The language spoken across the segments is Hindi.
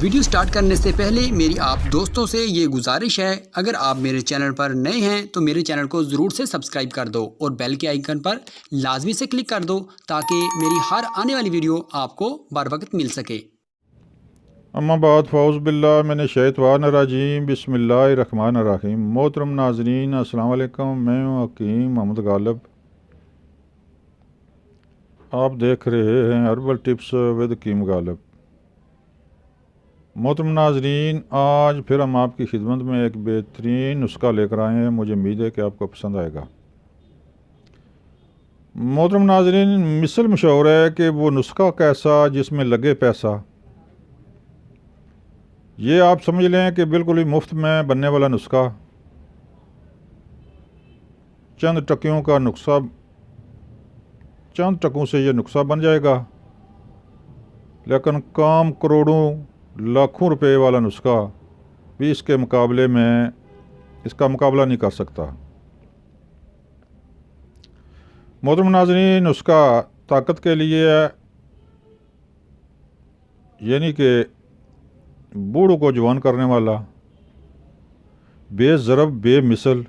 वीडियो स्टार्ट करने से पहले मेरी आप दोस्तों से ये गुजारिश है, अगर आप मेरे चैनल पर नए हैं तो मेरे चैनल को ज़रूर से सब्सक्राइब कर दो और बेल के आइकन पर लाजमी से क्लिक कर दो ताकि मेरी हर आने वाली वीडियो आपको बर वक्त मिल सके। अम्मा बाद फ़ौज़ बिल्लाह मिन शैतानिर रजीम बिस्मिल्लाहिर्रहमानिर रहीम। मोहतरम नाज़रीन अस्सलाम वालेकुम, मैं हूँ हकीम मोहम्मद गालिब। आप देख रहे हैं हर्बल टिप्स विद हकीम गालिब। मोहतरम नाज़रीन, आज फिर हम आपकी खिदमत में एक बेहतरीन नुस्खा लेकर आए हैं। मुझे उम्मीद है कि आपको पसंद आएगा। मोहतरम नाज़रीन, मिसल मशहूर है कि वो नुस्खा कैसा जिसमें लगे पैसा। ये आप समझ लें कि बिल्कुल ही मुफ्त में बनने वाला नुस्खा, चंद टकियों का नुस्खा, चंद टकों से ये नुस्खा बन जाएगा। लेकिन काम करोड़ों लाखों रुपए वाला नुस्खा भी इसके मुकाबले में इसका मुकाबला नहीं कर सकता। मोहतरम नाज़रीन, नुस्खा ताकत के लिए है, यानी कि बूढ़ों को जवान करने वाला, बेज़रब बेमिसल,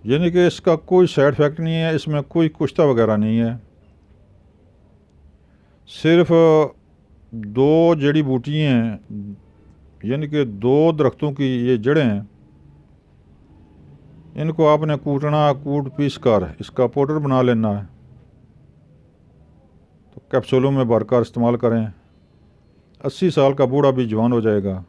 यानी कि इसका कोई साइड इफ़ेक्ट नहीं है, इसमें कोई कुश्ता वगैरह नहीं है। सिर्फ दो जड़ी बूटी हैं, यानी कि दो दरख्तों की ये जड़ें हैं। इनको आपने कूट पीस कर इसका पाउडर बना लेना है। तो कैप्सूलों में भरकर इस्तेमाल करें। 80 साल का बूढ़ा भी जवान हो जाएगा।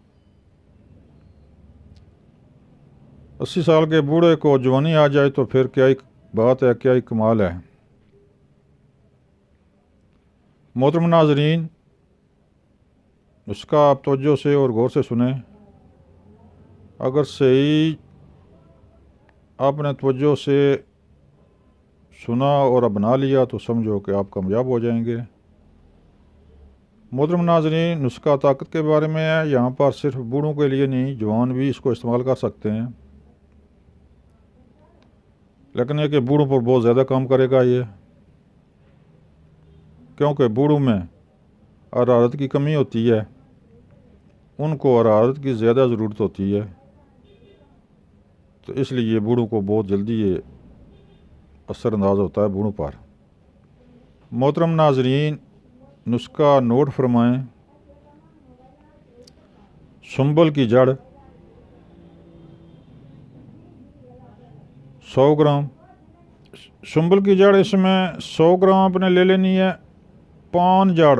80 साल के बूढ़े को जवानी आ जाए तो फिर क्या ही बात है, क्या ही कमाल है। मोहतरम नाज़रीन, उसका आप तवज्जो से और गौर से सुने। अगर सही आपने तवज्जो से सुना और बना लिया तो समझो कि आप कामयाब हो जाएंगे। मोहतरम नाज़रीन, नुस्खा ताकत के बारे में है। यहाँ पर सिर्फ बूढ़ों के लिए नहीं, जवान भी इसको इस्तेमाल कर सकते हैं। लेकिन यह कि बूढ़ों पर बहुत ज़्यादा काम करेगा ये, क्योंकि बूढ़ों में हरारत की कमी होती है, उनको हरारत की ज़्यादा ज़रूरत होती है। तो इसलिए बूढ़ों को बहुत जल्दी ये असरअंदाज होता है बूढ़ों पर। मोहतरम नाज़रीन, नुस्खा नोट फरमाएं। सुंबल की जड़ 100 ग्राम। सुंबल की जड़ इसमें 100 ग्राम आपने ले लेनी है। पान जड़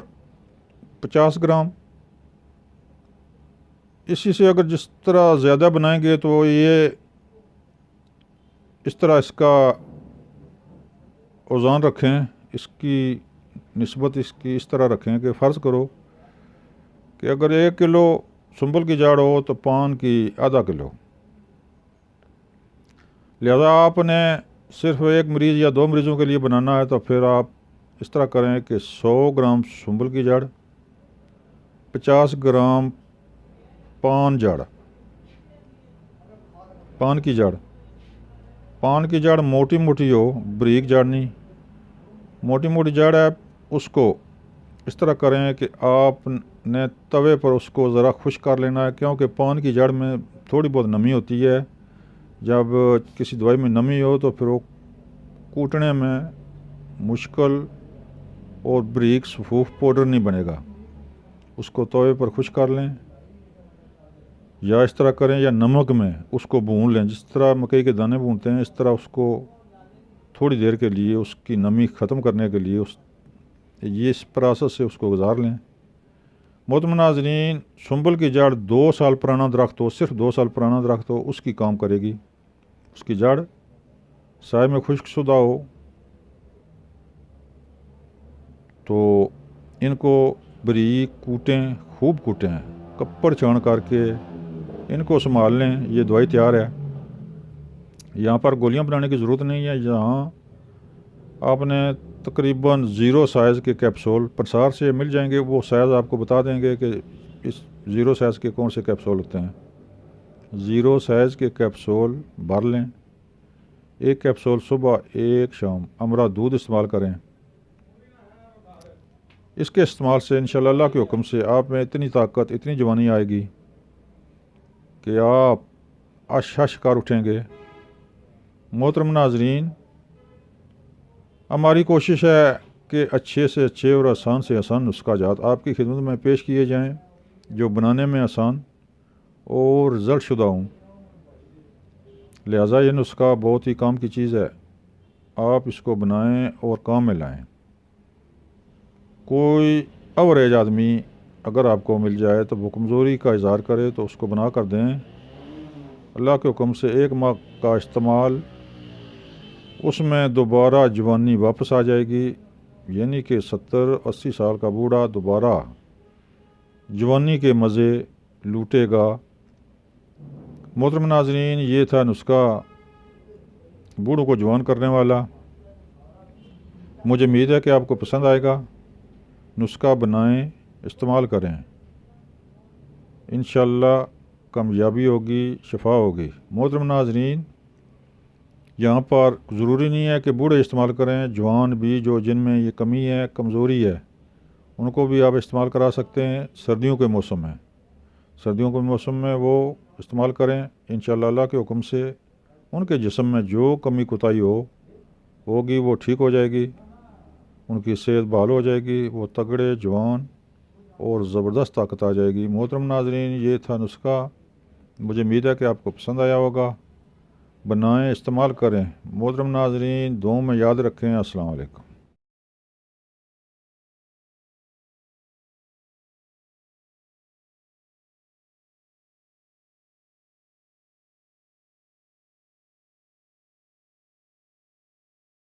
50 ग्राम। इसी से अगर जिस तरह ज़्यादा बनाएंगे तो ये इस तरह इसका औज़ान रखें, इसकी निस्बत इसकी इस तरह रखें कि फ़र्ज़ करो कि अगर 1 किलो सुंबल की जड़ हो तो पान की आधा किलो। लिहाजा आपने सिर्फ एक मरीज़ या 2 मरीज़ों के लिए बनाना है तो फिर आप इस तरह करें कि 100 ग्राम सुंबल की जड़, 50 ग्राम पान जड़, पान की जड़। पान की जड़ मोटी मोटी हो, बारीक जड़ नहीं, मोटी मोटी जड़ है। उसको इस तरह करें कि आपने तवे पर उसको ज़रा खुश्क कर लेना है, क्योंकि पान की जड़ में थोड़ी बहुत नमी होती है। जब किसी दवाई में नमी हो तो फिर वो कूटने में मुश्किल और बारीक सफूफ पाउडर नहीं बनेगा। उसको तवे पर खुश्क कर लें, या इस तरह करें, या नमक में उसको भून लें। जिस तरह मकई के दाने भूनते हैं, इस तरह उसको थोड़ी देर के लिए उसकी नमी ख़त्म करने के लिए ये इस प्रोसेस से उसको गुजार लें। मोहतरम नाज़रीन, सुंबल की जड़ 2 साल पुराना दरख्त हो, सिर्फ 2 साल पुराना दरख्त हो, उसकी काम करेगी। उसकी जड़ साए में खुश्कशुदा हो तो इनको बारीक कूटें, खूब कूटें, कप्पर छान करके इनको संभाल लें। ये दवाई तैयार है। यहाँ पर गोलियाँ बनाने की ज़रूरत नहीं है। यहाँ आपने तकरीबन 0 साइज़ के कैप्सूल प्रसार से मिल जाएंगे। वो साइज़ आपको बता देंगे कि इस 0 साइज़ के कौन से कैप्सूल होते हैं। 0 साइज़ के कैप्सूल भर लें। 1 कैप्सूल सुबह, 1 शाम। अमरा दूध इस्तेमाल करें। इसके इस्तेमाल से इंशाअल्लाह अल्लाह के हुक्म से आप में इतनी ताकत, इतनी जवानी आएगी कि आप अश कर उठेंगे। मोहतरम नाजरीन, हमारी कोशिश है कि अच्छे से अच्छे और आसान से आसान नुस्खा जात आपकी खिदमत में पेश किए जाएं, जो बनाने में आसान और रिज़ल्ट शुदा हूँ। लिहाजा ये नुस्खा बहुत ही काम की चीज़ है, आप इसको बनाएं और काम में लाएं। कोई एवरेज आदमी अगर आपको मिल जाए तो वो कमज़ोरी का इज़हार करे तो उसको बना कर दें। अल्लाह के हुक्म से 1 माह का इस्तेमाल, उसमें दोबारा जवानी वापस आ जाएगी, यानी कि 70-80 साल का बूढ़ा दोबारा जवानी के मज़े लूटेगा। मोहतरम नाज़रीन, ये था नुस्खा बूढ़ों को जवान करने वाला। मुझे उम्मीद है कि आपको पसंद आएगा। नुस्खा बनाएं, इस्तेमाल करें, इंशाअल्लाह कामयाबी होगी, शफा होगी। मोहतरम नाज़रीन, यहाँ पर ज़रूरी नहीं है कि बूढ़े इस्तेमाल करें, जवान भी जो जिनमें ये कमी है, कमज़ोरी है, उनको भी आप इस्तेमाल करा सकते हैं। सर्दियों के मौसम में, सर्दियों के मौसम में वो इस्तेमाल करें। इंशाअल्लाह अल्लाह के हुक्म से उनके जिस्म में जो कमी कोताही होगी वो ठीक हो जाएगी, उनकी सेहत बहाल हो जाएगी, वो तगड़े, जवान और ज़बरदस्त ताकत आ जाएगी। मोहतरम नाज़रीन, ये था नुस्खा। मुझे उम्मीद है कि आपको पसंद आया होगा। बनाएं, इस्तेमाल करें। मोहतरम नाज़रीन, दुआ में याद रखें। अस्सलाम वालेकुम।